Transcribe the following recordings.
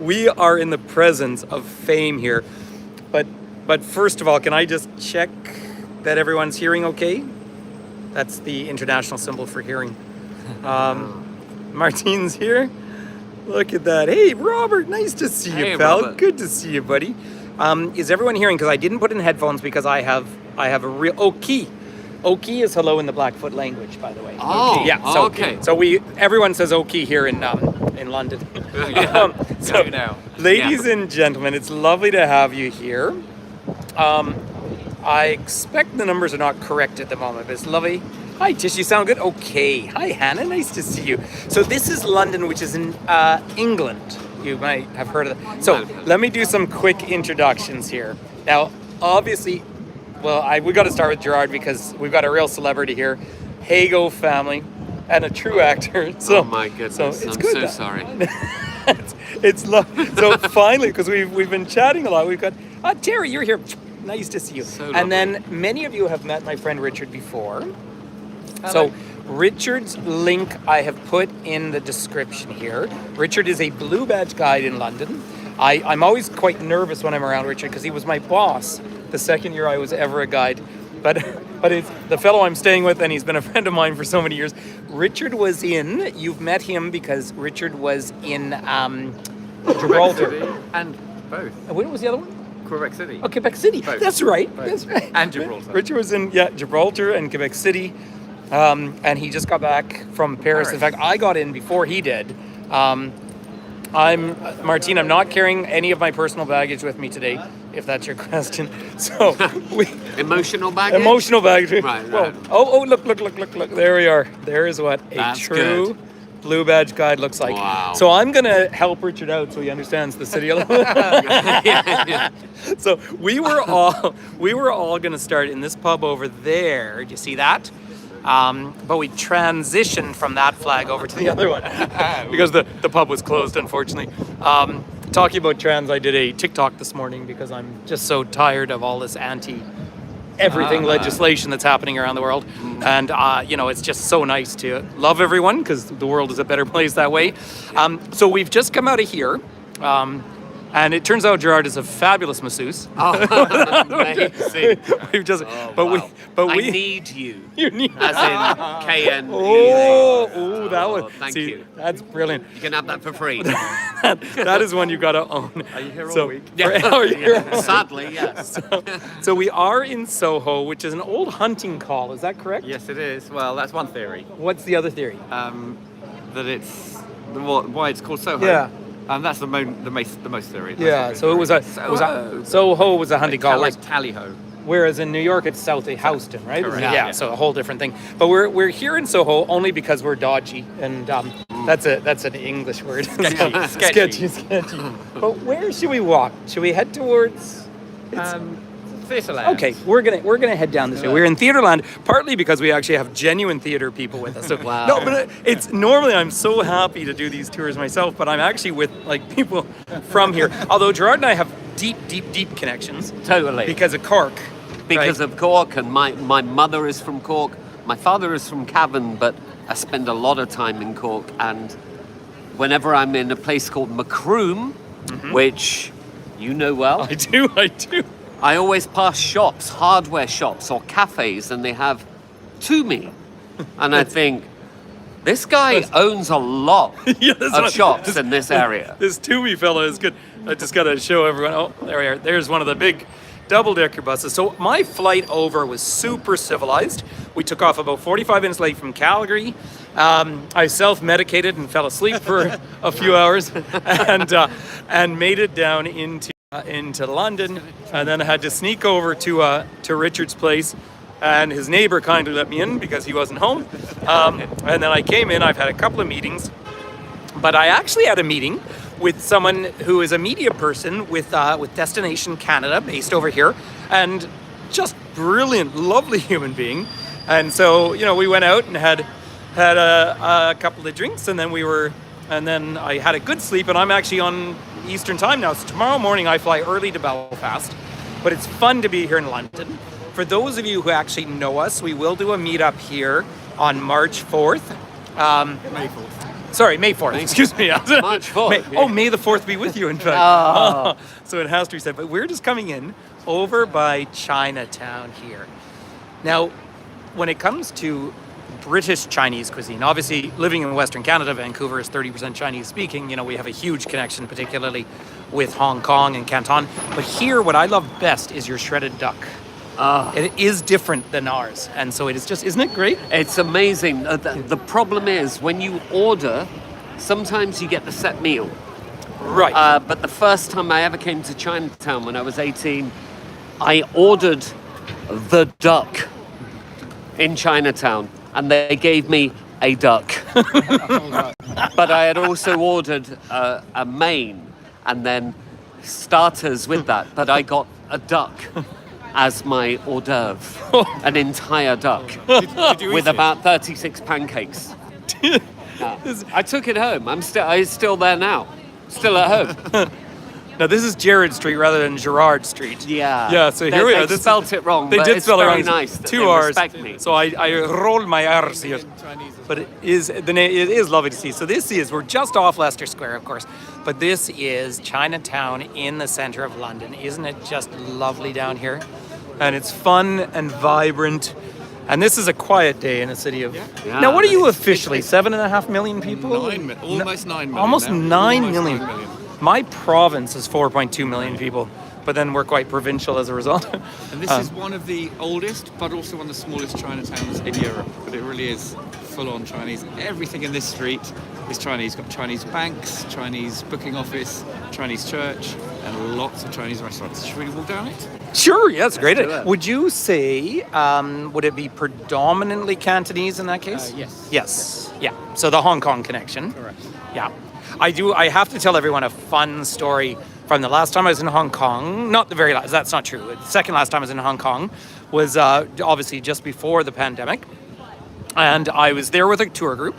We are in the presence of fame here. But first of all, can I just check that everyone's hearing okay? That's the international symbol for hearing. Martine's here. Look at that. Hey, Robert, nice to see you, pal. Robert. Good to see you, buddy. Is everyone hearing? Because I didn't put in headphones because I have a real Oki. Oki is hello in the Blackfoot language, by the way. Oh, Oki. Yeah. So, okay. So everyone says Oki here in London. So, ladies and gentlemen, it's lovely to have you here. I expect the numbers are not correct at the moment, but it's lovely. Hi, Tish, you sound good? Okay. Hi, Hannah, nice to see you. So this is London, which is in England. You might have heard of it. So let me do some quick introductions here. Now, obviously, we got to start with Gerard because we've got a real celebrity here. Hago family and a true actor. So, oh my goodness, so it's I'm good so sorry. it's lovely. So finally, because we've been chatting a lot, we've got, Terry, you're here. Nice to see you. So and lovely. Then many of you have met my friend Richard before. Hello. So Richard's link I have put in the description here. Richard is a blue badge guide in London. I'm always quite nervous when I'm around Richard because he was my boss the second year I was ever a guide. But it's the fellow I'm staying with, and he's been a friend of mine for so many years. Richard was you've met him because Richard was in Gibraltar. City and both. What was the other one? Quebec City. Oh, Quebec City. Both. That's right. Both. That's right. And Gibraltar. Richard was in Gibraltar and Quebec City, and he just got back from Paris. In fact, I got in before he did. Martine. I'm not carrying any of my personal baggage with me today, if that's your question. So Emotional baggage. Emotional baggage. Right. Well, oh, look! There we are. There is what a That's true good. blue badge guide looks like. Wow. So I'm gonna help Richard out so he understands the city a little. Yeah. So we were all gonna start in this pub over there. Do you see that? But we transitioned from that flag over to the other one because the pub was closed, unfortunately. Talking about trans, I did a TikTok this morning because I'm just so tired of all this anti-everything legislation that's happening around the world. And, it's just so nice to love everyone because the world is a better place that way. So we've just come out of here. And it turns out Gerard is a fabulous masseuse. Oh, amazing. We've just, Wow. I need you. You need. As in KN. That one. Thank you. That's brilliant. You can have that for free. That is one you got to own. Are you here all week? Yeah. Sadly, yes. So we are in Soho, which is an old hunting call. Is that correct? Yes, it is. Well, that's one theory. What's the other theory? That it's why it's called Soho. Yeah. That's the most theory. Yeah. So it was Soho was a hunting call. Like Tally-ho. Whereas in New York, it's South Houston, right? Correct. Yeah, so a whole different thing. But we're here in Soho only because we're dodgy, and that's an English word. Sketchy. Sketchy. But where should we walk? Should we head towards? Theatreland. Okay, we're gonna head down this way. We're in Theatreland, partly because we actually have genuine theater people with us. So Wow. no, but it's normally I'm so happy to do these tours myself, but I'm actually with people from here. Although Gerard and I have deep connections. Totally. Because of Cork. Because right? of Cork, and my mother is from Cork. My father is from Cavan, but I spend a lot of time in Cork. And whenever I'm in a place called Macroom, which you know well, I do. I always pass shops, hardware shops or cafes, and they have to me. And I think, this guy owns a lot of shops in this area. This Toomey fella is good. I just got to show everyone. Oh, there we are. There's one of the big double-decker buses. So my flight over was super civilized. We took off about 45 minutes late from Calgary. I self-medicated and fell asleep for a few hours and made it down into London, and then I had to sneak over to Richard's place, and his neighbor kindly let me in because he wasn't home. And then I came in. I've had a couple of meetings, but I actually had a meeting with someone who is a media person with Destination Canada, based over here, and just brilliant, lovely human being. And so we went out and had a couple of drinks, and then I had a good sleep, and I'm actually on Eastern time now. So tomorrow morning I fly early to Belfast, but it's fun to be here in London. For those of you who actually know us, we will do a meetup here on March 4th. May 4th. Sorry, May 4th. Excuse me. March 4th. May the 4th be with you, in fact. Oh. So it has to be said. But we're just coming in over by Chinatown here. Now, when it comes to British Chinese cuisine, obviously living in Western Canada, Vancouver is 30% Chinese speaking. You know, we have a huge connection, particularly with Hong Kong and Canton. But here, what I love best is your shredded duck. It is different than ours. And so it is just, isn't it great? It's amazing. The problem is when you order, sometimes you get the set meal. Right. But the first time I ever came to Chinatown when I was 18, I ordered the duck in Chinatown, and they gave me a duck. But I had also ordered a main and then starters with that, but I got a duck as my hors d'oeuvre, an entire duck Did you with eat it? about 36 pancakes. I took it home. I'm still there now, still at home. Now this is Jared Street rather than Gerard Street. Yeah. Yeah. So here we are. They spelt it wrong. They but did it's spell it very wrong. nice that 2 they R's. respect me. So I roll my R's here. Chinese as But it is lovely to see. So we're just off Leicester Square, of course, but this is Chinatown in the center of London. Isn't it just lovely down here? And it's fun and vibrant. And this is a quiet day in a city of. Yeah. Now, what are you officially? 7.5 million people? Almost 9 million. Almost now. 9 Almost million. 9 million. My province is 4.2 million people, but then we're quite provincial as a result. And this is one of the oldest, but also one of the smallest Chinatowns in Europe. But it really is full-on Chinese. Everything in this street is Chinese. Got Chinese banks, Chinese booking office, Chinese church, and lots of Chinese restaurants. Should we walk down it? Sure, yeah, that's great. do it. Would you say, would it be predominantly Cantonese in that case? Yes. Yes. Yeah. So the Hong Kong connection. Correct. Yeah. I have to tell everyone a fun story from the last time I was in Hong Kong. Not the very last, that's not true. The second last time I was in Hong Kong was obviously just before the pandemic. And I was there with a tour group,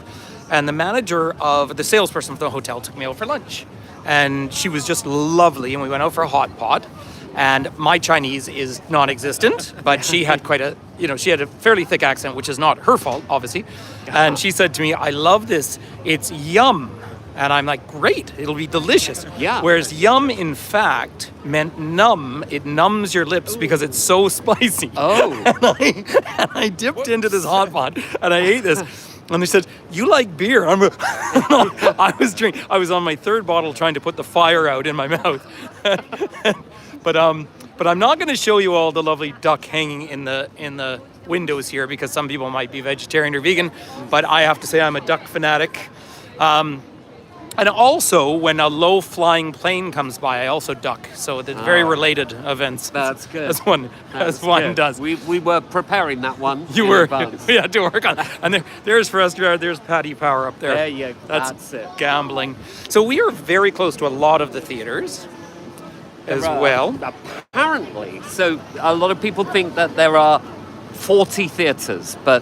and the manager of the salesperson for the hotel took me out for lunch. And she was just lovely, and we went out for a hot pot. And my Chinese is non-existent, but she had she had a fairly thick accent, which is not her fault, obviously. And she said to me, "I love this. It's yum." And I'm like, great, it'll be delicious. Yeah. Whereas yum, in fact, meant numb. It numbs your lips because it's so spicy. Oh. And I dipped into this hot pot and I ate this. And they said, "You like beer?" I was on my third bottle trying to put the fire out in my mouth. But I'm not going to show you all the lovely duck hanging in the windows here because some people might be vegetarian or vegan. But I have to say I'm a duck fanatic. And also, when a low-flying plane comes by, I also duck. So they're very related events. That's good. As one good. does. We were preparing that one. You in were, advance. yeah, to work on. And there's for us, Gerard, there's Paddy Power up there. There you go. That's it. Gambling. So we are very close to a lot of the theaters as well. Apparently. So a lot of people think that there are 40 theatres, but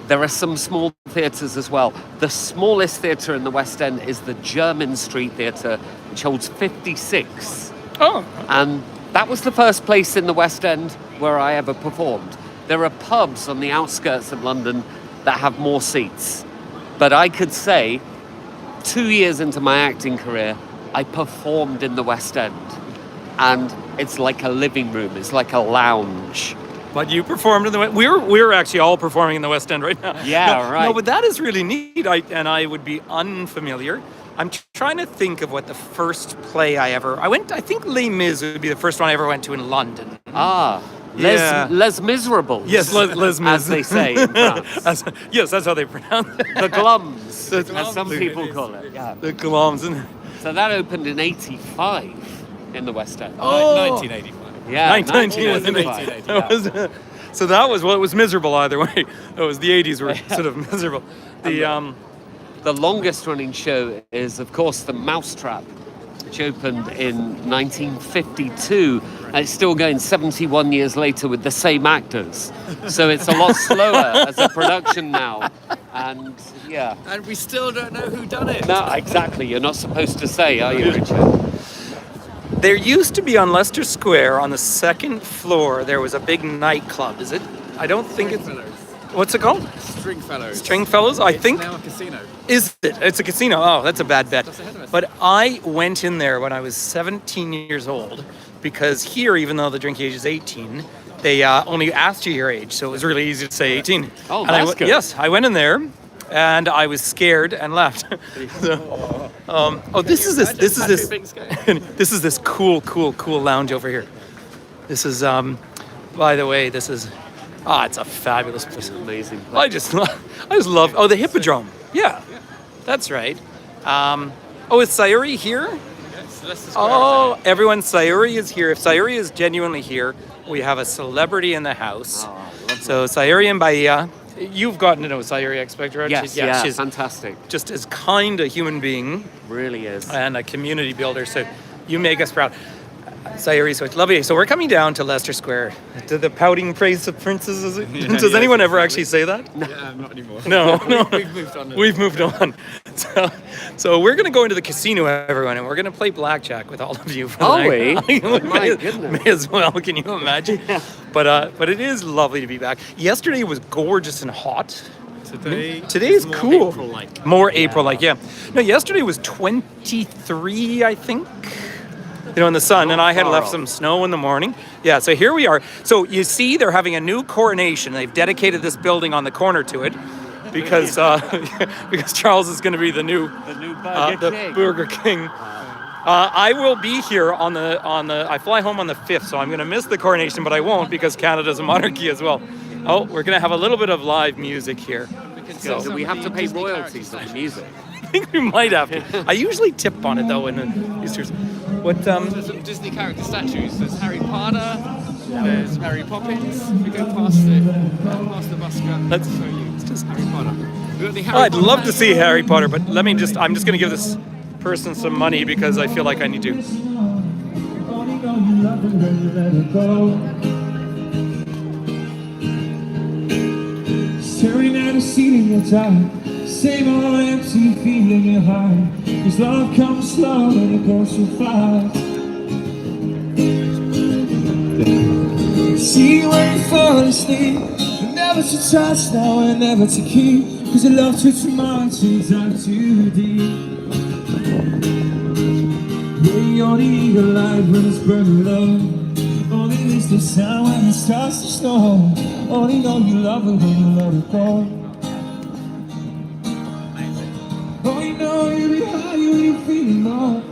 there are some small theatres as well. The smallest theatre in the West End is the Jermyn Street Theatre, which holds 56. Oh, And that was the first place in the West End where I ever performed. There are pubs on the outskirts of London that have more seats. But I could say, 2 years into my acting career, I performed in the West End. And it's like a living room, it's like a lounge. but you performed in the West. We're actually all performing in the West End right now. Yeah, right. No, but that is really neat. I would be unfamiliar. I'm trying to think of what the first play I went. I think Les Mis would be the first one I ever went to in London. Les Miserables. Yes, Les Mis, as they say in France. Yes, that's how they pronounce it. The Glums, The as some Glums. people call it. Yeah. The Glums. So that opened in '85 in the West End. Oh. 1985. Yeah, 1985. So that was, well, it was miserable either way. It was the 80s were sort of miserable. The longest running show is, of course, The Mousetrap, which opened in 1952, and it's still going 71 years later with the same actors. So it's a lot slower as a production now. And yeah. And we still don't know who done it. No, exactly. You're not supposed to say, are you, Richard? There used to be on Leicester Square, on the second floor, there was a big nightclub. Is it? I don't think it's... What's it called? Stringfellows. Stringfellows, I think. It's now a casino. Is it? It's a casino. Oh, that's a bad bet. Just ahead of us. But I went in there when I was 17 years old because here, even though the drinking age is 18, they only asked you your age, so it was really easy to say 18. Oh, and that's good. Yes, I went in there, and I was scared and left. This is this cool lounge over here. This is by the way, this is it's a fabulous place. Amazing place. I just love the Hippodrome. Yeah, that's right. Is Sayuri here? Yes, Leicester Square. Oh, everyone, Sayuri is here. If Sayuri is genuinely here, we have a celebrity in the house. So Sayuri and Bahia, you've gotten to know Sayuri, I expect, right? Yes, she's fantastic. just as kind a human being Really is. and a community builder. So you make us proud. Sayuri, so it's lovely. So we're coming down to Leicester Square. To the pouting praise of princes, is it? Does anyone ever actually say that? Yeah, not anymore. No. We've moved on. We've moved on. So we're going to go into the casino, everyone, and we're going to play blackjack with all of you. For the Are night. we? My may, goodness. May as well. Can you imagine? But it is lovely to be back. Yesterday was gorgeous and hot. Today is more cool. April-like. More April-like, yeah. No, yesterday was 23, I think. In the sun, and I had left some snow in the morning. Yeah, so here we are. So you see, they're having a new coronation. They've dedicated this building on the corner to it because because Charles is going to be the new Burger King. I will be here on the. I fly home on the 5th, so I'm going to miss the coronation, but I won't because Canada's a monarchy as well. Oh, we're going to have a little bit of live music here. So do we have to pay royalties on the music? I think we might have to. I usually tip on it though in the Easter's. What There's some Disney character statues. There's Harry Potter. There's Mary Poppins. We go past the bus cut. Let's- show you. It's just Harry Potter. We've got the Harry I'd Potter love to man. see Harry Potter, but I'm just going to give this person some money because I feel like I need to. Staring at a ceiling you're tired. Same old empty feeling you hide. Cause love comes slow and it goes so fast. See where you fall asleep. Never to touch now and never to keep. Cause your love took too much and dive too deep. Yeah, you're the eagle eye when it's burning low. Only miss the sound when it starts to snow. Only know you love it when you let it go. Only know you be high when you feeling low.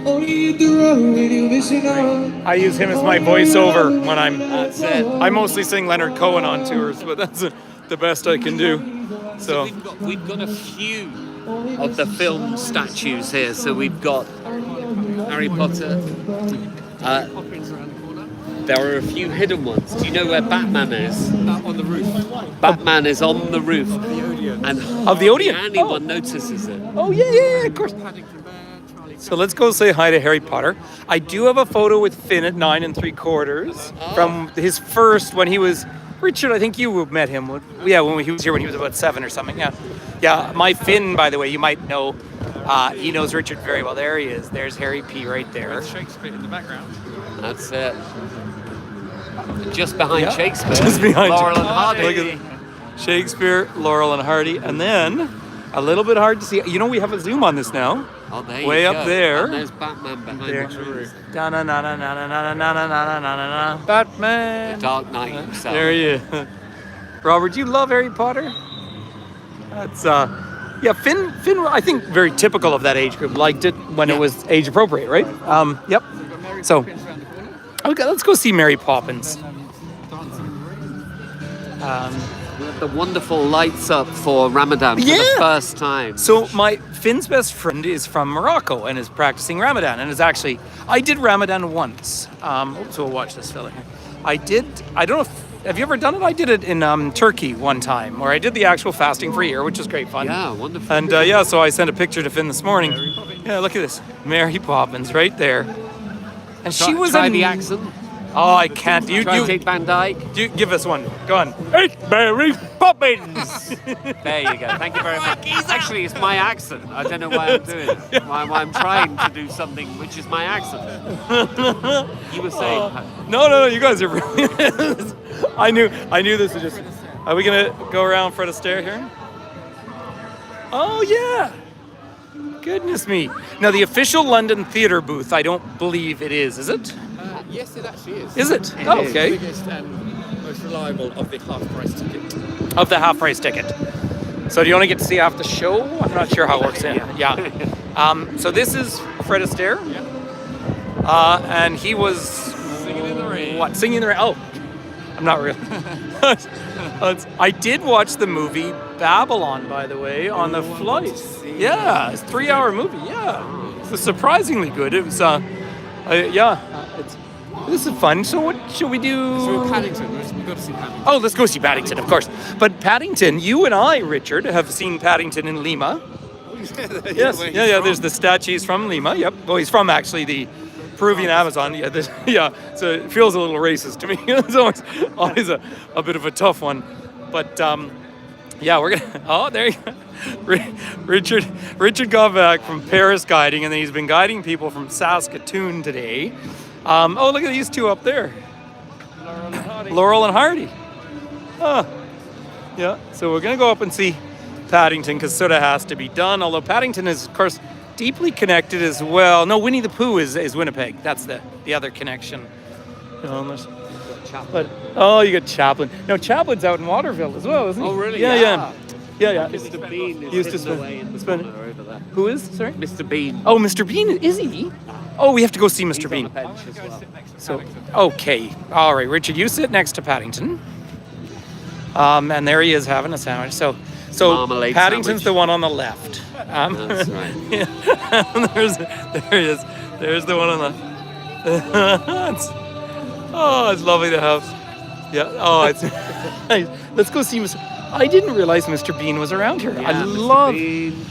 Only hit the road when you missing out. I use him as my voiceover when That's it. I mostly sing Leonard Cohen on tours, but that's the best I can do. So We've got a few of the film statues here. So we've got Harry Potter. Poppins around the corner. There are a few hidden ones. Do you know where Batman is? On the roof. Batman is on the roof. The Odeon. And Of the Odeon? hardly anyone notices it. oh yeah, of course. Paddington Bear, Charlie. So let's go say hi to Harry Potter. I do have a photo with Finn at 9 3/4 from his first when he was. Richard, I think you met him. Yeah, when he was here when he was about 7 or something. Yeah. My Finn, by the way, you might know. He knows Richard very well. There he is. There's Harry P. right there. With Shakespeare in the background. That's it. Just behind Yeah. Shakespeare. Just behind Laurel and Hardy. Hardy. Look at Shakespeare, Laurel and Hardy, and then a little bit hard to see. You know, we have a zoom on this now. Oh, there you Way go. up there. And there's Batman behind There. the trees. Da-na-na-na-na-na-na-na-na-na-na. Batman. Dark Knight himself. There he is. Robert, you love Harry Potter? That's yeah, Finn I think very typical of that age group. Liked it when it was age appropriate, right? Yep. We've got Mary So- Poppins around the corner. Okay, let's go see Mary Poppins. Dancing in the rain. We have the wonderful lights up for Ramadan for Yeah. the first time. So Finn's best friend is from Morocco and is practicing Ramadan and is actually I did Ramadan once. So we'll watch this fella here. I don't know have you ever done it? I did it in Turkey one time where I did the actual fasting for a year, which was great fun. Yeah, wonderful. And so I sent a picture to Finn this morning. Yeah, look at this. Mary Poppins right there. And she was Try in the accent. Oh, I can't. Try You Tate Van Dyke. give us one. Go on. Hey, Mary Poppins. There you go. Thank you very much. Actually, it's my accent. I don't know why I'm doing it. Why I'm trying to do something which is my accent. You were saying. No, you guys are brilliant. I knew this was just Are we gonna go around Fred Astaire here? Oh yeah. Goodness me. Now the official London theatre booth, I don't believe it is it? Yes, it actually is. Is it? It Oh, is okay. the biggest and most reliable of the half-price tickets. Of the half-price ticket. So do you only get to see half the show? I'm not sure how it works in. Yeah. So this is Fred Astaire. Yeah. And he was Singing in the rain. What? Singing in the rain? Oh, I'm not really. I did watch the movie Babylon, by the way, on the I want flight. to see Yeah, it's a 3-hour movie. Yeah, it was surprisingly good. It was. This is fun. So what should we do? So Paddington. We've got to see Paddington. Oh, let's go see Paddington, of course. But Paddington, you and I, Richard, have seen Paddington in Lima. Yes, yeah. There's the statues from Lima. Yep. Well, he's from actually the Peruvian Amazon. Yeah, So it feels a little racist to me. It's always a bit of a tough one. But yeah, we're gonna. Oh, there you go. Richard got back from Paris guiding, and then he's been guiding people from Saskatoon today. Oh, look at these two up there. Laurel and Hardy. Oh, yeah. So we're gonna go up and see Paddington because sort of has to be done. Although Paddington is, of course, deeply connected as well. No, Winnie the Pooh is Winnipeg. That's the other connection. But you got Chaplin. No, Chaplin's out in Waterville as well, isn't he? Oh, really? Yeah. Mr. Bean is Used to hidden spend- away in the spend- corner over there. Who is? Sorry. Mr. Bean. Oh, Mr. Bean, is he? Oh, we have to go see Mr. He's Bean. on the bench as well. So, okay, all right, Richard, you sit next to Paddington. And there he is having a sandwich. So Marmalade Paddington's sandwich. the one on the left. That's right. Yeah. There he is. There's the one on the. It's lovely to have. Yeah. Oh, it's nice. Let's go see Mr. I didn't realize Mr. Bean was around here. I Yeah, Mr. love. Bean.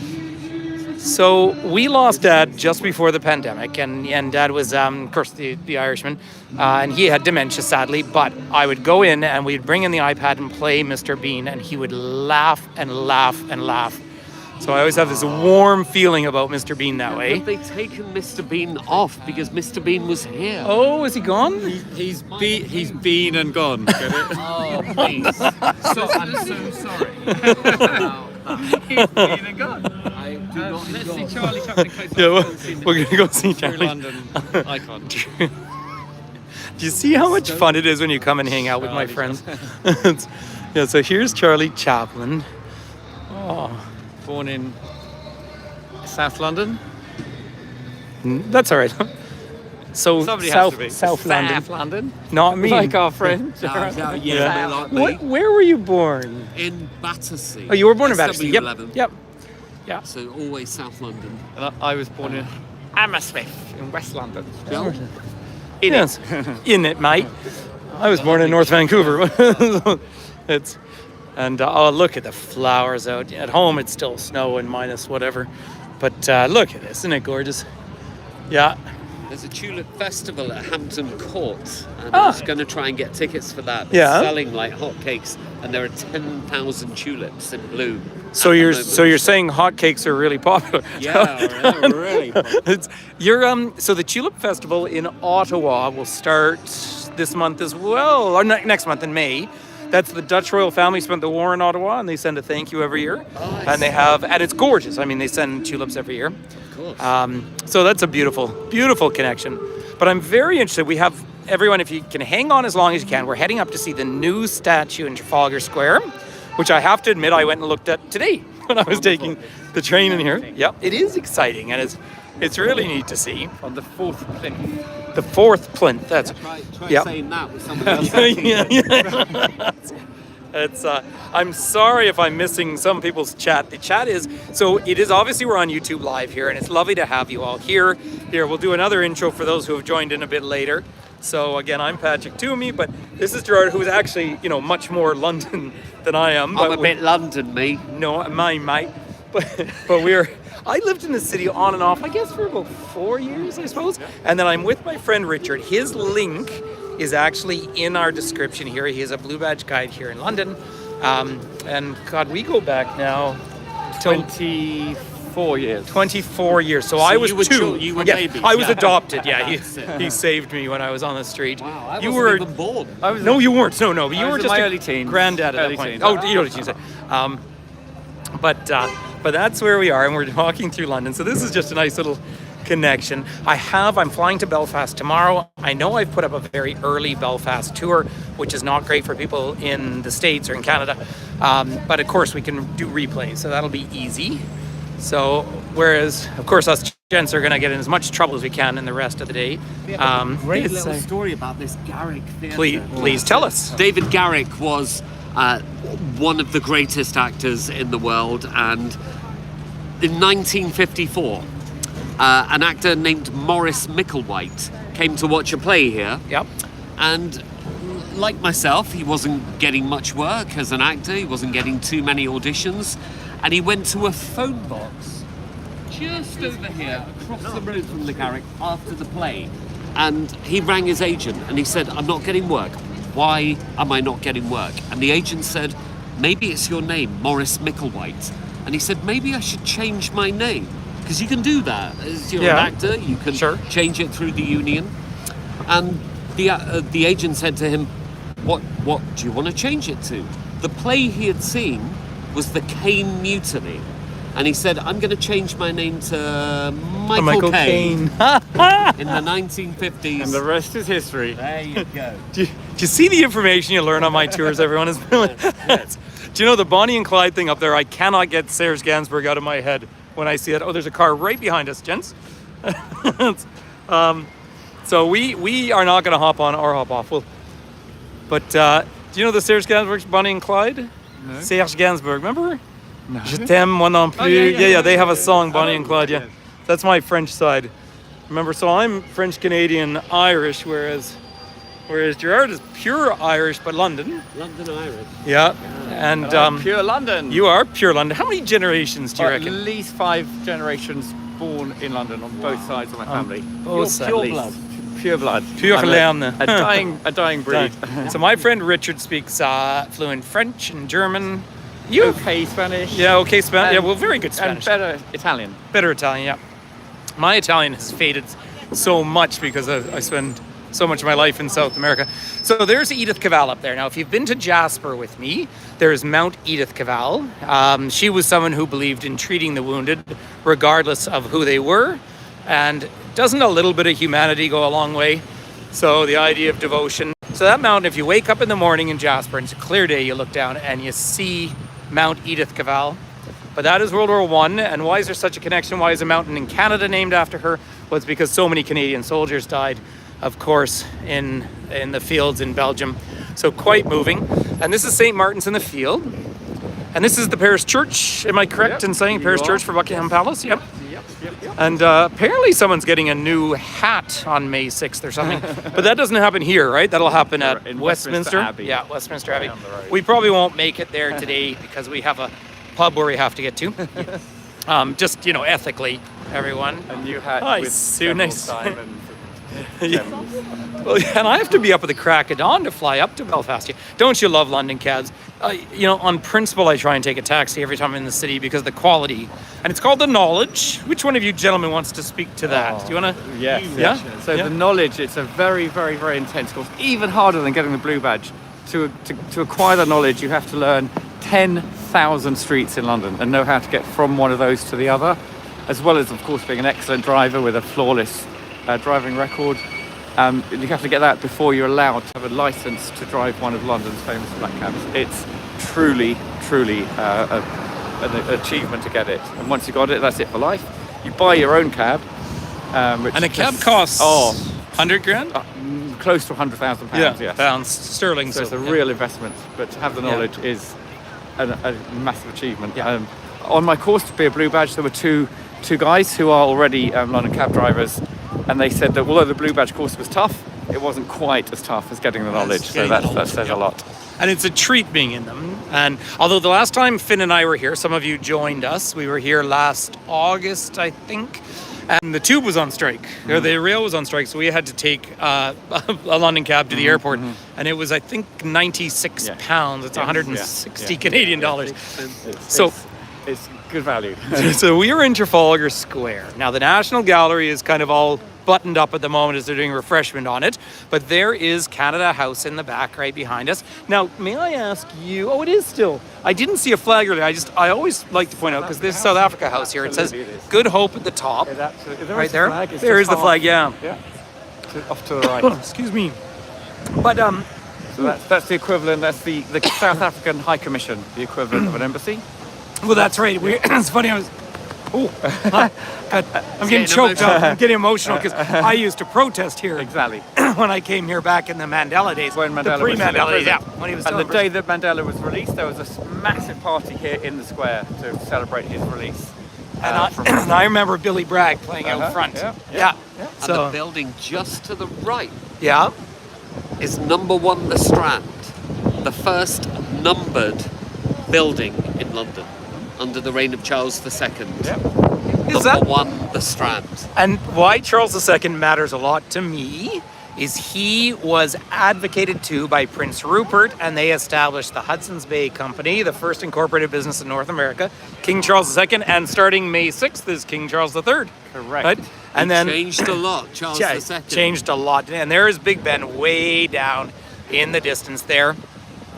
So we lost Dad just before the pandemic, and Dad was, of course, the Irishman, and he had dementia, sadly. But I would go in and we'd bring in the iPad and play Mr. Bean, and he would laugh and laugh and laugh. So I always have this warm feeling about Mr. Bean that way. Have they taken Mr. Bean off because Mr. Bean was here? Oh, is he gone? He's been and gone. Get it? Oh, please. I'm so sorry. He's been and gone. I do not Let's enjoy. see Charlie Chaplin close Yeah, up. we're gonna go see True Charlie. London icon. Do you see how much fun it is when you come and hang out with my friends? Yeah. So here's Charlie Chaplin. Oh. Born in South London. That's all right. So Somebody has to be. South London, South London. not me. Like our friend. Yeah, like me. Where were you born? In Battersea. Oh, you were born in Battersea. Yep. SW11. Yep. Yeah. So always South London. And I was born in Hammersmith in West London. Bill? Yes. In it, mate. I was born in North Vancouver. Oh, look at the flowers out. At home, it's still snow and minus whatever. But look at this. Isn't it gorgeous? Yeah. There's a tulip festival at Hampton Court, and I was going to try and get tickets for that. It's Yeah. selling like hotcakes, and there are 10,000 tulips in bloom. So at the you're moment. saying hotcakes are really popular? Yeah, they're really popular. So the Tulip Festival in Ottawa will start this month as well, or next month in May. That's the Dutch royal family spent the war in Ottawa, and they send a thank you every year. Oh, And it's gorgeous. I mean, they send tulips every year. Of course. So that's a beautiful, beautiful connection. But I'm very interested. We have everyone, if you can hang on as long as you can, we're heading up to see the new statue in Trafalgar Square, which I have to admit I went and looked at today when I was taking the train in here. Yep, it is exciting, and it's really neat to see. On the fourth plinth. The fourth plinth. That's Try Yep. saying that with somebody else. yeah. It's. I'm sorry if I'm missing some people's chat. The chat is it is obviously we're on YouTube Live here, and it's lovely to have you all here. Here, we'll do another intro for those who have joined in a bit later. So again, I'm Patrick Toomey, but this is Gerard, who is actually much more London than I am. I'm but a bit London, me. No, my mate. But I lived in the city on and off, I guess, for about 4 years, I suppose. And then I'm with my friend Richard. His link is actually in our description here. He is a Blue Badge guide here in London. And God, we go back now till 24 24 years. 24 years. So I was you were 2. you were Yeah, babies. I was Yeah. adopted. Yeah, That's it. he saved me when I was on the street. Wow, I you wasn't were even born. I was no, you weren't. No, but you I were was in just my a early teens. granddad at Early that point. teens. Oh, early teens. But that's where we are, and we're walking through London. So this is just a nice little connection. I'm flying to Belfast tomorrow. I know I've put up a very early Belfast tour, which is not great for people in the States or in Canada. But of course we can do replays, so that'll be easy. So, whereas, of course, us gents are going to get in as much trouble as we can in the rest of the day. Great it's, little story about this Garrick theatre. please tell us. David Garrick was one of the greatest actors in the world, and in 1954, an actor named Maurice Micklewhite came to watch a play here. Yep. And like myself, he wasn't getting much work as an actor. He wasn't getting too many auditions. And he went to a phone box just over here, across the road from the Garrick, after the play. And he rang his agent and he said, I'm not getting work. Why am I not getting work? And the agent said, maybe it's your name, Maurice Micklewhite. And he said, maybe I should change my name. Because you can do that. As you're an actor, you can change it through the union. And the agent said to him, what do you want to change it to? The play he had seen was the Caine Mutiny. And he said, I'm going to change my name to Michael Caine. In the 1950s. And the rest is history. There you go. Do you see the information you learn on my tours, everyone? Is Yes. Do you know the Bonnie and Clyde thing up there? I cannot get Serge Gainsbourg out of my head when I see it. Oh, there's a car right behind us, gents. So we are not going to hop on or hop off. But do you know the Serge Gainsbourg's Bonnie and Clyde? No. Serge Gainsbourg, remember? No. Je t'aime, moi non plus. Yeah, they have a song, Bonnie and Clyde, yeah. yes. That's my French side. Remember, so I'm French, Canadian, Irish, whereas Gerard is pure Irish, but London. London Irish. Yeah. And Pure London. you are pure London. How many generations do you At reckon? least 5 generations born in London on both sides of my family. Both sides. Pure At blood. least. Pure blood. Pure I'm laine. a dying breed. So my friend Richard speaks fluent French and German. You? Okay, Spanish. Yeah, okay, Spanish. Yeah, And- well, very good And Spanish. better Italian. Better Italian, yeah. My Italian has faded so much because I spend so much of my life in South America. So there's Edith Cavell up there. Now, if you've been to Jasper with me, there's Mount Edith Cavell. She was someone who believed in treating the wounded regardless of who they were. And doesn't a little bit of humanity go a long way? So the idea of devotion. So that mountain, if you wake up in the morning in Jasper and it's a clear day, you look down and you see Mount Edith Cavell. But that is World War I. And why is there such a connection? Why is a mountain in Canada named after her? Well, it's because so many Canadian soldiers died, of course, in the fields in Belgium. So quite moving. And this is St. Martin's in the Field. And this is the Parish Church. Am I correct in saying you Parish are. Church for Buckingham Palace? Yep. Yep. And apparently someone's getting a new hat on May 6th or something. But that doesn't happen here, right? That'll happen at In Westminster. Westminster Abbey. Yeah, Westminster Abbey. Down the road. We probably won't make it there today because we have a pub where we have to get to. Just, ethically, everyone. A new hat Hi, with Sue, several nice. diamonds. Yeah. Well, and I have to be up at the crack of dawn to fly up to Belfast. Don't you love London cabs? On principle, I try and take a taxi every time I'm in the city because of the quality. And it's called the Knowledge. Which one of you gentlemen wants to speak to that? Do you want to? Yes. Yeah? So Yeah. the knowledge, it's a very, very, very intense course. Even harder than getting the blue badge. To acquire the knowledge, you have to learn 10,000 streets in London and know how to get from one of those to the other, as well as, of course, being an excellent driver with a flawless driving record. You have to get that before you're allowed to have a license to drive one of London's famous black cabs. It's truly an achievement to get it. And once you got it, that's it for life. You buy your own cab. Which And a cab is- costs Oh, 100 grand? close to £100,000, yes. pounds sterling. So it's a yeah. real investment, but to have the knowledge is a massive achievement. Yeah. On my course to be a blue badge, there were two guys who are already London cab drivers, and they said that although the blue badge course was tough, it wasn't quite as tough as getting the knowledge. So getting the that knowledge, says yeah. a lot. And it's a treat being in them. And although the last time Finn and I were here, some of you joined us. We were here last August, I think. And the tube was on strike, or the rail was on strike, so we had to take a London cab to the airport, and it was, I think, £96. It's Yeah. 160 Yeah. Canadian dollars. It's- So It's good value. So we are in Trafalgar Square. Now, the National Gallery is kind of all buttoned up at the moment as they're doing refreshment on it, but there is Canada House in the back right behind us. Now, may I ask you, it is still, I didn't see a flag earlier. I always like to point out, because this is South Africa House here. It says Good Hope at the top. Right there. There is the flag, yeah. Yeah. Off to the right. Excuse me. But, So that's the equivalent, that's the South African High Commission, the equivalent of an embassy. well, that's right. It's funny, I'm getting choked up. I'm getting emotional because I used to protest here. Exactly. When I came here back in the Mandela days. When Mandela the pre-Mandela days, was yeah. When he was and still the day that Mandela was released, there was a massive party here in the square to celebrate his release. and I remember Billy Bragg playing out front. And So, the building just to the right yeah. is number 1 The Strand, the first numbered building in London under the reign of Charles II. Is Number that 1 The Strand. And why Charles II matters a lot to me is he was advocated to by Prince Rupert, and they established the Hudson's Bay Company, the first incorporated business in North America. King Charles II, and starting May 6th is King Charles III. Correct. Right? And He then changed a lot, Charles II. changed a lot. And there is Big Ben way down in the distance there.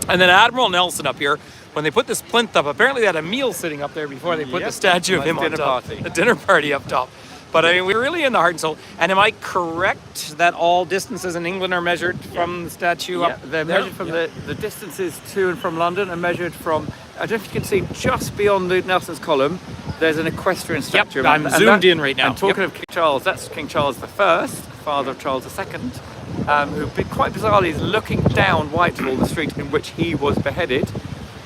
And then Admiral Nelson up here, when they put this plinth up, apparently they had a meal sitting up there before they put the statue of Nice him on dinner top. party. A dinner party up top. But I mean, we're really in the heart and soul. And am I correct that all distances in England are measured from the statue up They're there? measured from the distances to and from London are measured from, I don't know if you can see just beyond the Nelson's column, there's an equestrian statue. I'm zoomed in right now. And talking of King Charles, that's King Charles I, father of Charles II, who quite bizarrely is looking down Whitehall, the street in which he was beheaded.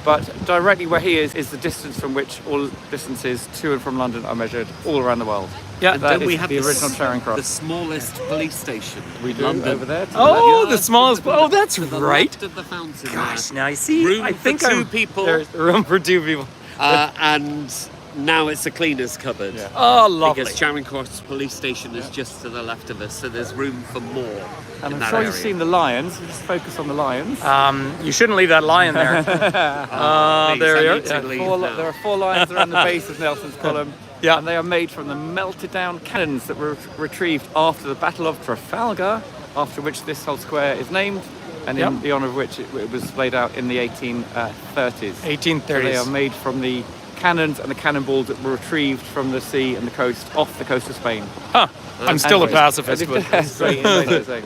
But directly where he is the distance from which all distances to and from London are measured all around the world. Yeah, that Don't we is have the original Charing the Cross. smallest police station We in do London? over there. Oh, Yeah, the smallest. to the- Oh, that's to the right. left of the fountain Gosh, there. now I see. Room I for think two I'm- people. There's room for 2 people. And now it's a cleaner's cupboard. Yeah. Oh, lovely. Because Charing Cross Police Station is just to the left of us, so there's room for more. And in I'm that sure area. you've seen the lions. Just focus on the lions. You shouldn't leave that lion there. Please, there I we are. need to Yeah. leave There now. are 4 lions around the base of Nelson's column. Yeah. And they are made from the melted down cannons that were retrieved after the Battle of Trafalgar, after which this whole square is named, and in Yep. the honour of which it was laid out in the 1830s. 1830s. So they are made from the cannons and the cannonballs that were retrieved from the sea and the coast, off the coast of Spain. Huh. I'm still a And- pacifist, but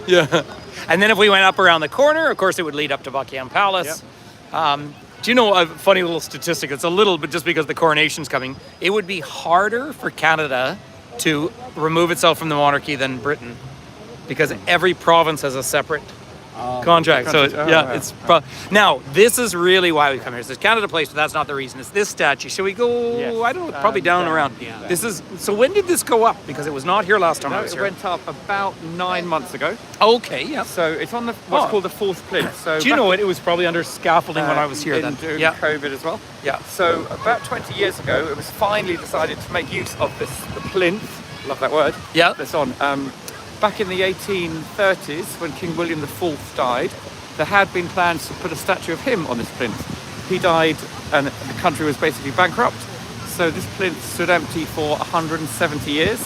yeah. And then if we went up around the corner, of course, it would lead up to Buckingham Palace. Do you know a funny little statistic? It's a little, but just because the coronation's coming, it would be harder for Canada to remove itself from the monarchy than Britain, because every province has a separate contract. So it's now this is really why we come here. It says Canada Place, but that's not the reason. It's this statue. Shall we go? Yes. I don't know, probably down and around. yeah. This is so. When did this go up? Because it was not here last time I No, was it here. went up about 9 months ago. Okay, yeah. So it's on what's Oh. called the fourth plinth. So Do you back know it? It was probably under scaffolding when I was here then. during Yeah. COVID as well. Yeah. So about 20 years ago, it was finally decided to make use of the plinth. Love that word. Yeah. That's on. Back in the 1830s, when King William IV died, there had been plans to put a statue of him on this plinth. He died, and the country was basically bankrupt. So this plinth stood empty for 170 years.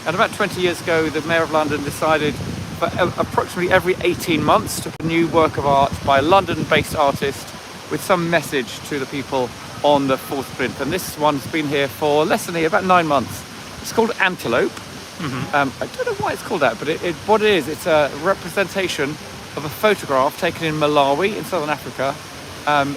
And about 20 years ago, the Mayor of London decided for approximately every 18 months to put a new work of art by a London-based artist with some message to the people on the fourth plinth. And this one's been here for less than a year, about 9 months. It's called Antelope. I don't know why it's called that, but what it is, it's a representation of a photograph taken in Malawi in southern Africa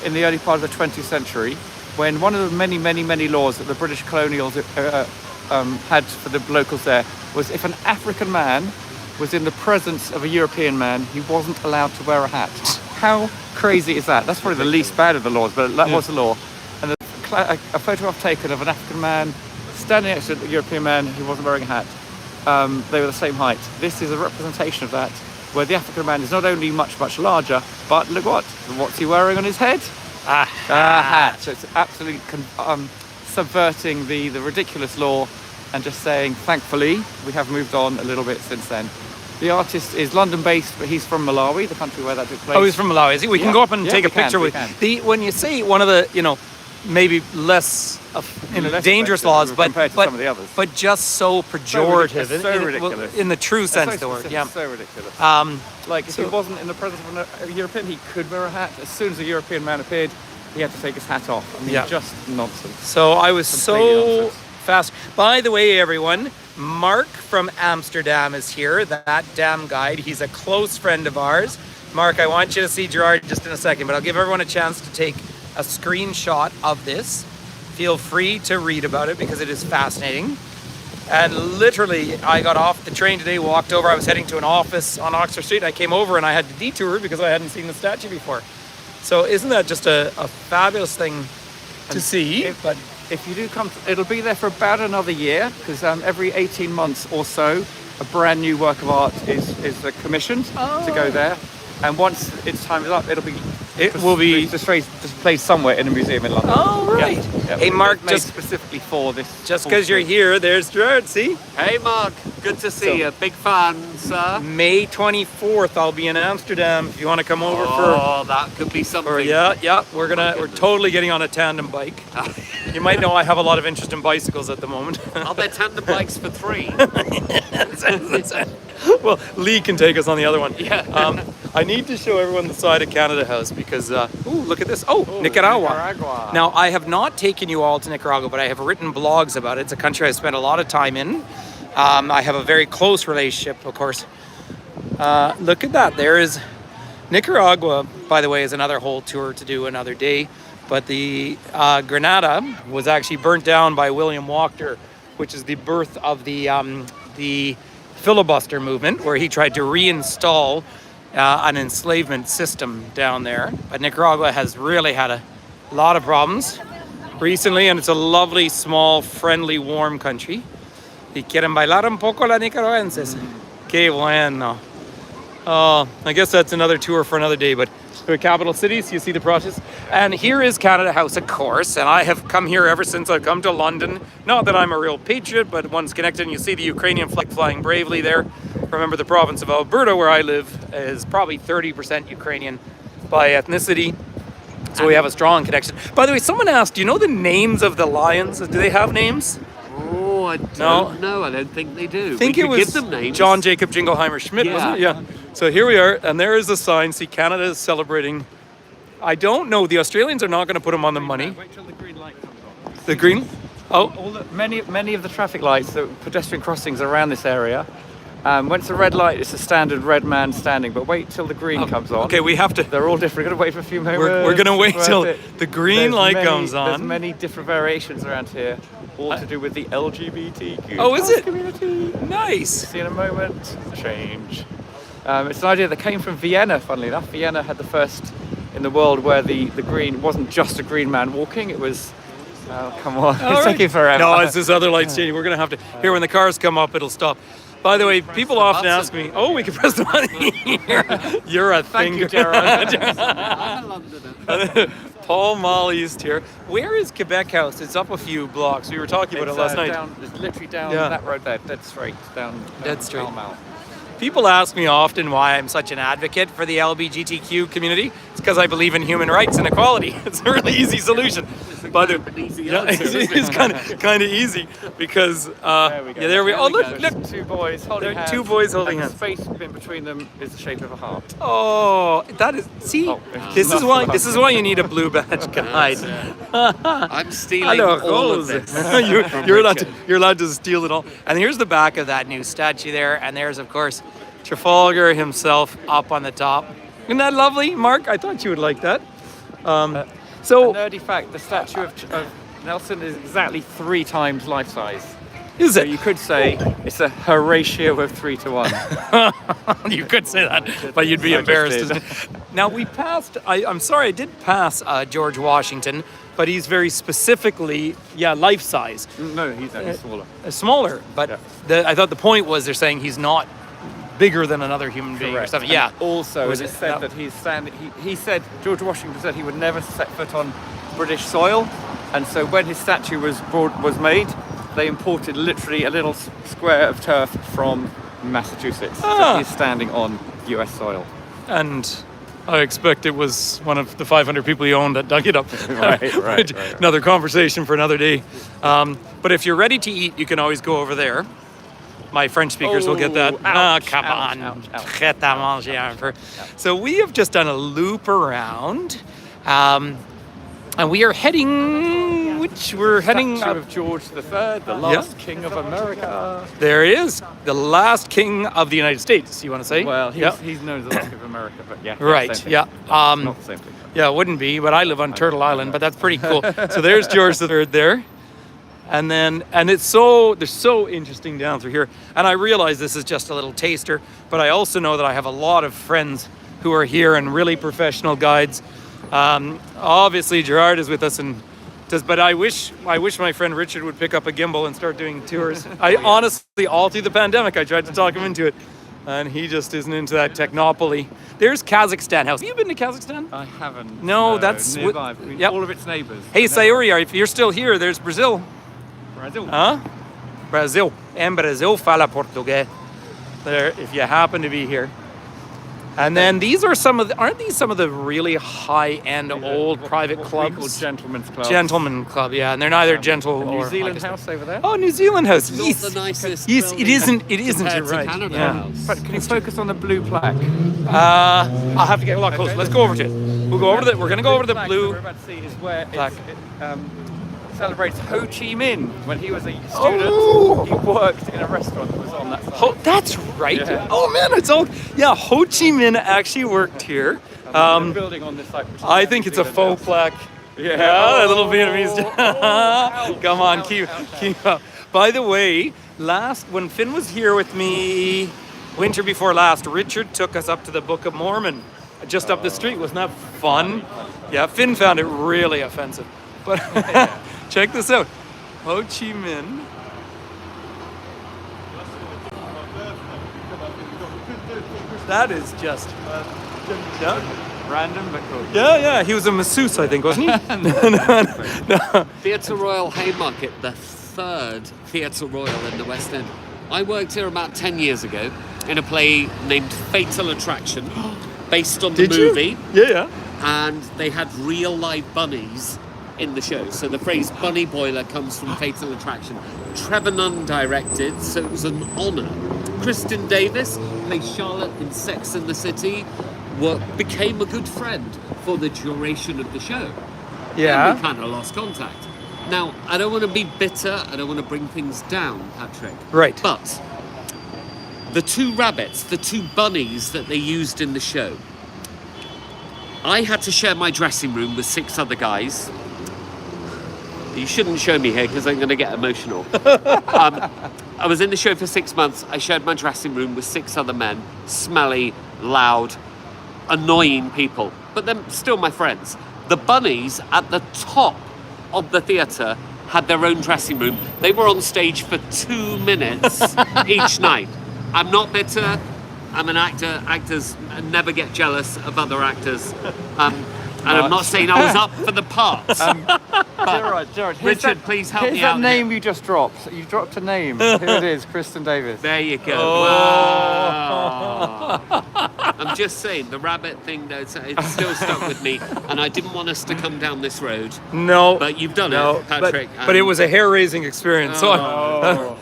in the early part of the 20th century, when one of the many, many, many laws that the British colonials had for the locals there was if an African man was in the presence of a European man, he wasn't allowed to wear a hat. How crazy is that? That's probably the least bad of the laws, but that was the law. And a photograph taken of an African man standing next to a European man who wasn't wearing a hat. They were the same height. This is a representation of that, where the African man is not only much, much larger, but look what's he wearing on his head? A hat. So it's absolutely subverting the ridiculous law and just saying, thankfully, we have moved on a little bit since then. The artist is London-based, but he's from Malawi, the country where that took place. Oh, he's from Malawi. Is he? We can go up and take a we can, picture we with can. the. When you say one of the, maybe less Less dangerous effective laws, but compared to some of the others. but just so pejorative, It's so in, ridiculous. in the true sense of the word. specific, Yeah. so ridiculous. Like if so- he wasn't in the presence of a European, he could wear a hat. As soon as a European man appeared, he had to take his hat off. I mean, Yeah. just nonsense. So I was Completely so nonsense. fast. By the way, everyone, Mark from Amsterdam is here. That damn guide. He's a close friend of ours. Mark, I want you to see Gerard just in a second, but I'll give everyone a chance to take a screenshot of this. Feel free to read about it because it is fascinating. And literally, I got off the train today, walked over. I was heading to an office on Oxford Street. I came over and I had to detour because I hadn't seen the statue before. So isn't that just a fabulous thing to see? But if you do come, it'll be there for about another year because every 18 months or so, a brand new work of art is commissioned to go there. And once its time is up, it will be displayed somewhere in a museum in London. Oh, right. Yeah. Hey, Mark, It's made just specifically for this. Just because you're here, there's Gerard, see? Hey, Mark. Good to see you. Big fan, sir. May 24th, I'll be in Amsterdam if you want to come over Oh, that could be something. for yeah, we're totally getting on a tandem bike. You might know I have a lot of interest in bicycles at the moment. Are there tandem bikes for 3? Well, Lee can take us on the other one. Yeah. I need to show everyone the side of Canada House because, look at this. Oh, Nicaragua. Nicaragua. Now, I have not taken you all to Nicaragua, but I have written blogs about it. It's a country I spent a lot of time in. I have a very close relationship, of course. Look at that. There is Nicaragua, by the way, is another whole tour to do another day. But the Granada was actually burnt down by William Walker, which is the birth of the filibuster movement, where he tried to reinstall an enslavement system down there. But Nicaragua has really had a lot of problems recently, and it's a lovely, small, friendly, warm country. Y quieren bailar un poco la nicaragüenses. Qué bueno. I guess that's another tour for another day, but the capital cities, you see the process. And here is Canada House, of course, and I have come here ever since I've come to London. Not that I'm a real patriot, but one's connected, and you see the Ukrainian flag flying bravely there. Remember, the province of Alberta, where I live, is probably 30% Ukrainian by ethnicity. So we have a strong connection. By the way, someone asked, do you know the names of the lions? Do they have names? Oh, I don't know. I don't think they do. I think we it could was give them names. John Jacob Jingleheimer Schmidt, wasn't it? Yeah. So here we are, and there is the sign. See, Canada is celebrating. I don't know. The Australians are not going to put them on the money. Wait till the green light comes on. The green? Oh, Many of the traffic lights, the pedestrian crossings around this area. When it's a red light, it's a standard red man standing. But wait till the green comes on. okay. We have to. They're all different. We're going to wait for a few moments. We're going to wait till There's the green light comes There's on. many different variations around here, all to do with the LGBTQ Oh, is it? community. Nice. See in a moment. Change. It's an idea that came from Vienna, funnily enough. Vienna had the first in the world where the green wasn't just a green man walking, it was... Oh, come on. It's right. taking forever. No, it's this other light's changing. We're going to have to. Here, when the cars come up, it'll stop. By the way, people often ask me, oh, we can press the button here. You're a Thank thing. you, Gerard. I'm a Londoner. Paul Molly's here. Where is Quebec House? It's up a few blocks. We were talking about it last night. It's literally down Yeah. that road there, dead straight. Down Dead straight. Pall Mall. People ask me often why I'm such an advocate for the LGBTQ community. It's because I believe in human rights and equality. It's a really easy solution. But An easy yeah, answer, isn't it's it? kind of easy because There we go. yeah, there we. Oh, look, There's look. two boys holding There are hands. two boys holding and hands. The space in between them is the shape of a heart. Oh, that is. See, Oh, this is enough why about you need a blue badge guide. I'm stealing Hello, all Rose. of this. you're allowed to steal it all. And here's the back of that new statue there, and there's of course Trafalgar himself up on the top. Isn't that lovely, Mark? I thought you would like that. So A nerdy fact, the statue of Nelson is exactly 3 times life size. is So it? you could say it's a ratio of 3 to 1. You could say that, but you'd be I just embarrassed. did. Now we passed. I'm sorry, I did pass George Washington, but he's very specifically, life size. No, he's only smaller. Smaller, but Yeah. I thought the point was they're saying he's not bigger than another human being or Correct. something. And Yeah. Also, Was it is it- said no. that he's standing. He said George Washington said he would never set foot on British soil, and so when his statue was made, they imported literally a little square of turf from Massachusetts. Ah. So he's standing on U.S. soil. And I expect it was one of the 500 people he owned that dug it up. Right. Another conversation for another day. But if you're ready to eat, you can always go over there. My French speakers will get that. Come on. Prêt à manger un peu. So we have just done a loop around. And we are heading, we're heading Statue up. of George III, the last king of America. There he is, the last king of the United States, you want to say? Well, Yeah. he's known as the last king of America, but yeah. Right, same thing. yeah. Not the same thing. Yeah, it wouldn't be, but I live on Turtle Island, but that's pretty cool. So there's George III there. And then, they're so interesting down through here. And I realize this is just a little taster, but I also know that I have a lot of friends who are here and really professional guides. Obviously Gerard is with us but I wish my friend Richard would pick up a gimbal and start doing tours. I honestly, all through the pandemic, I tried to talk him into it. And he just isn't into that technopoly. There's Kazakhstan House. Have you been to Kazakhstan? I haven't. No, that's nearby. yep. All of its neighbours. Hey, Sayuri, if you're still here, there's Brazil. Brazil. Huh? Brazil. Em Brazil fala português. There, if you happen to be here. And then aren't these some of the really high-end old private What we call clubs? gentlemen's clubs. Gentleman club, yeah, and they're neither gentle The or New Zealand Pakistan. House over there. Oh, New Zealand House. Not Yes, the nicest. yes, it building isn't. It isn't. compared You're to right. Canada Yeah. House. But can you focus on the blue plaque? I'll have to get a lot closer. Let's go over to it. We'll go over to the. We're gonna go over to the plaque blue. We're about to see is where plaque. it celebrates Ho Chi Minh. When he was a student, Oh. he worked in a restaurant that was on that side. That's right. Yeah. Oh man, it's all. Yeah, Ho Chi Minh actually worked here. The building on this side. which is I the think New it's a Zealand faux House. plaque. Yeah. A little Vietnamese. ouch, Come on, ouch, keep ouch. up. By the way, when Finn was here with me, winter before last, Richard took us up to the Book of Mormon, just up the street. Wasn't that fun? Yeah, Finn found it really offensive. But check this out, Ho Chi Minh. That is just. Yeah. Random but cool. Yeah, he was a masseuse, I think, wasn't he? No. Theatre Royal Haymarket, the third Theatre Royal in the West End. I worked here about 10 years ago in a play named Fatal Attraction, based on the Did you? movie, Yeah. and they had real live bunnies in the show. So the phrase bunny boiler comes from Fatal Attraction. Trevor Nunn directed, so it was an honour. Kristen Davis plays Charlotte in Sex and the City, became a good friend for the duration of the show. And we Yeah. kind of lost contact. Now, I don't want to be bitter, I don't want to bring things down, Patrick. Right. But the two rabbits, the two bunnies that they used in the show, I had to share my dressing room with 6 other guys. You shouldn't show me here because I'm going to get emotional. I was in the show for 6 months. I shared my dressing room with 6 other men, smelly, loud, annoying people, but they're still my friends. The bunnies at the top of the theatre had their own dressing room. They were on stage for 2 minutes each night. I'm not bitter. I'm an actor. Actors never get jealous of other acters. And I'm not saying I was up for the part. Gerard, Richard, please help me here's out that name here. you just dropped. You dropped a name. Here it is, Kristen Davis. There you go. Oh. Wow. I'm just saying, the rabbit thing, though, it's still stuck with me, and I didn't want us to come down this road. No. But you've done no, it, Patrick. But it was a hair-raising experience. So Oh.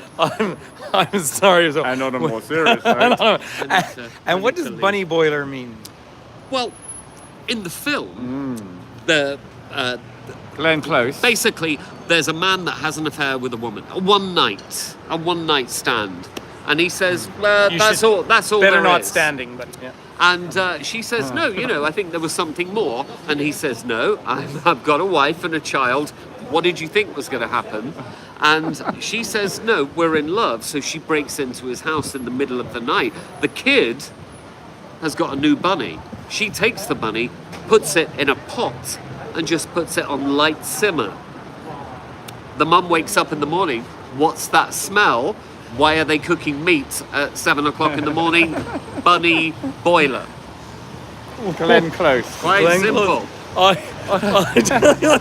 I'm sorry. So, And on a more serious note. and what does bunny boiler mean? Well, in the film, the Glenn Close. basically there's a man that has an affair with a woman, a one night stand, and he says, You "That's should- all. That's all Better there not is." standing, but yeah. And she says, "No, I think there was something more." And he says, "No, I've got a wife and a child. What did you think was going to happen?" And she says, "No, we're in love." So she breaks into his house in the middle of the night. The kid has got a new bunny. She takes the bunny, puts it in a pot, and just puts it on light simmer. The mum wakes up in the morning. What's that smell? Why are they cooking meat at 7 o'clock in the morning? Bunny boiler. Glenn Close. Quite Glenn simple. Close. I tell you,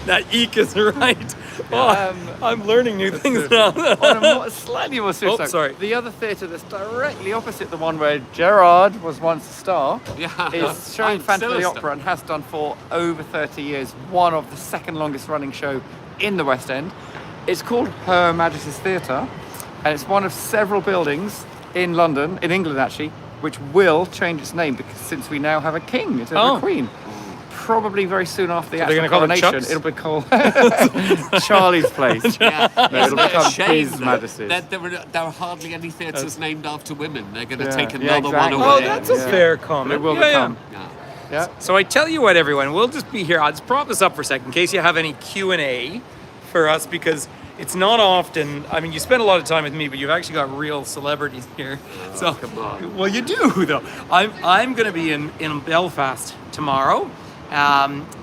that eek is right. I'm learning new things now. On a slightly more serious Oh, note, sorry. the other theatre that's directly opposite the one where Gerard was once a star Yeah. is showing I'm Phantom of the still a star. Opera and has done for over 30 years, one of the second longest running show in the West End. It's called Her Majesty's Theatre, and it's one of several buildings in London, in England actually, which will change its name because since we now have a king instead of Oh. a queen. Probably very soon after the they're actual gonna call it coronation, Chuck's? it'll be called Charlie's Place. Yeah, it'll isn't it a become shame His that- Majesty's. that there are hardly any theatres named after women. They're going to Yeah. take Yeah, another exactly. one Oh, away. that's a Yeah. fair But comment. it will Yeah, yeah. become. Yeah. Yeah. So I tell you what, everyone, we'll just be here. I'll just prop this up for a second in case you have any Q&A for us, because it's not often. I mean, you spend a lot of time with me, but you've actually got real celebrities here. So, come on. well, you do though. I'm going to be in Belfast tomorrow.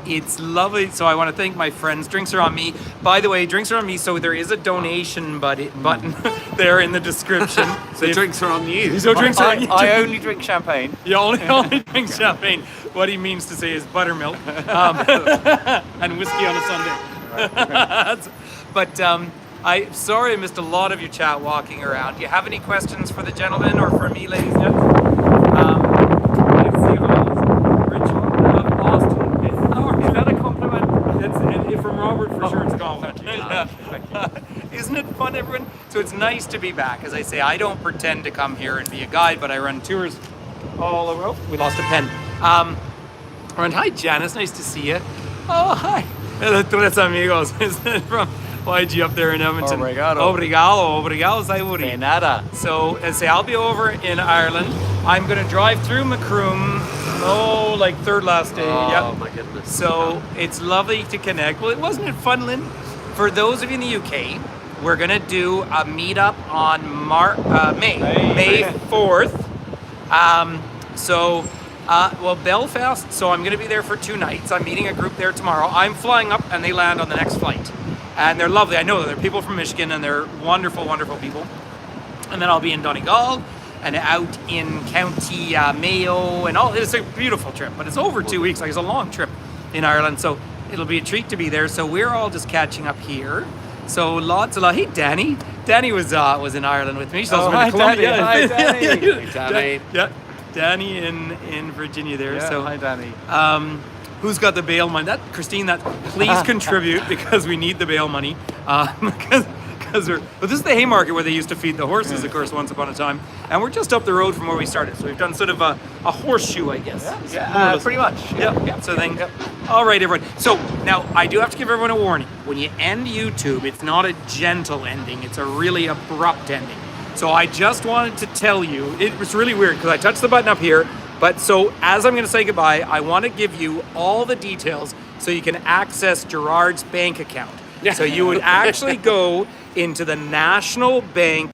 It's lovely. So I want to thank my friends. Drinks are on me. By the way, drinks are on me. So there is a donation button there in the description. So The if- drinks are on you. So drinks are on you. I only drink champagne. You only drink champagne. What he means to say is buttermilk and whiskey on a Sunday. But I'm sorry I missed a lot of your chat walking around. Do you have any questions for the gentleman or for me, ladies and gentlemen? Let's see if Richard of Austin. Is that a compliment? It's from Robert for sure. It's a compliment. Isn't it fun, everyone? So it's nice to be back. As I say, I don't pretend to come here and be a guide, but I run tours all over. Oh, we lost a pen. And hi, Janice. Nice to see you. Oh, hi. Tres amigos. Isn't it from YG up there in Edmonton? Obrigado. Obrigado, Sayuri. De nada. So, as I say, I'll be over in Ireland. I'm going to drive through Macroom. Oh, like third last day. Oh, Yep. my goodness. So it's lovely to connect. Well, wasn't it fun, Lynn? For those of you in the UK, we're gonna do a meetup on May 4th. Belfast. So I'm gonna be there for 2 nights. I'm meeting a group there tomorrow. I'm flying up, and they land on the next flight. And they're lovely. I know that they're people from Michigan, and they're wonderful, wonderful people. And then I'll be in Donegal and out in County Mayo and all. It's a beautiful trip, but it's over 2 weeks. Like, it's a long trip in Ireland, so it'll be a treat to be there. So we're all just catching up here. So lots of love. Hey, Danny. Danny was in Ireland with me. She's also been to Colombia. Danny. Hi, Danny. Hey, Danny. Yeah, Danny in Virginia there. Yeah, So hi, Danny. who's got the bail money? Christine. Please contribute because we need the bail money. But this is the Haymarket where they used to feed the horses, of course, once upon a time. And we're just up the road from where we started. So we've done sort of a horseshoe, I guess. Yeah, pretty much. Yeah. So then, all right, everyone. So now I do have to give everyone a warning. When you end YouTube, it's not a gentle ending. It's a really abrupt ending. So I just wanted to tell you, it was really weird because I touched the button up here. But so as I'm going to say goodbye, I want to give you all the details so you can access Gerard's bank account. So you would actually go into the National Bank